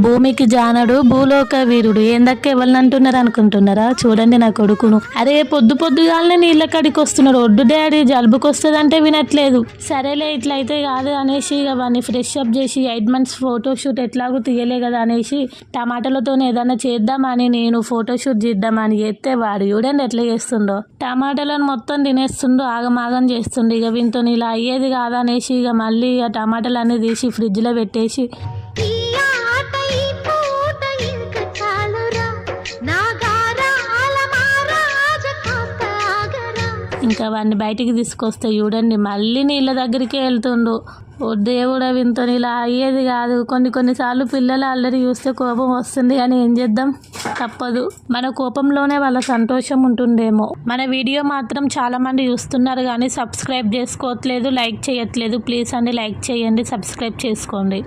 భూమికి జానడు భూలోక వీరుడు ఏందక్క ఎవరిని అంటున్నారు అనుకుంటున్నారా? చూడండి నా కొడుకును. అరే పొద్దుగాలనే నీళ్ళ కడికి వస్తున్నాడు. ఒడ్డు డాడీ జలుబుకి వస్తుందంటే వినట్లేదు. సరేలే ఇట్లయితే కాదు అనేసి ఇక వాడిని ఫ్రెష్ అప్ చేసి 8 months ఫోటోషూట్ ఎట్లాగో తీయలే కదా అనేసి టమాటాలతో ఏదైనా చేద్దామని నేను ఫోటోషూట్ చేద్దామని చేస్తే వాడు చూడండి ఎట్లా చేస్తుండో. టమాటాలను మొత్తం తినేస్తుండో, ఆగమాగం చేస్తుండు. ఇక వీంతో ఇలా అయ్యేది కాదనేసి ఇక మళ్ళీ ఇక టమాటాలు అన్నీ తీసి ఫ్రిడ్జ్లో పెట్టేసి ఇంకా వాడిని బయటికి తీసుకొస్తే చూడండి మళ్ళీ నీళ్ళ దగ్గరికే వెళ్తుండు. ఓ దేవుడా వింతో ఇలా అయ్యేది కాదు. కొన్నిసార్లు పిల్లలు అల్లరి చూస్తే కోపం వస్తుంది కానీ ఏం చేద్దాం, తప్పదు. మన కోపంలోనే వాళ్ళ సంతోషం ఉంటుండేమో. మన వీడియో మాత్రం చాలా మంది చూస్తున్నారు కానీ సబ్స్క్రైబ్ చేసుకోవట్లేదు, లైక్ చేయట్లేదు. ప్లీజ్ అండి లైక్ చేయండి, సబ్స్క్రైబ్ చేసుకోండి.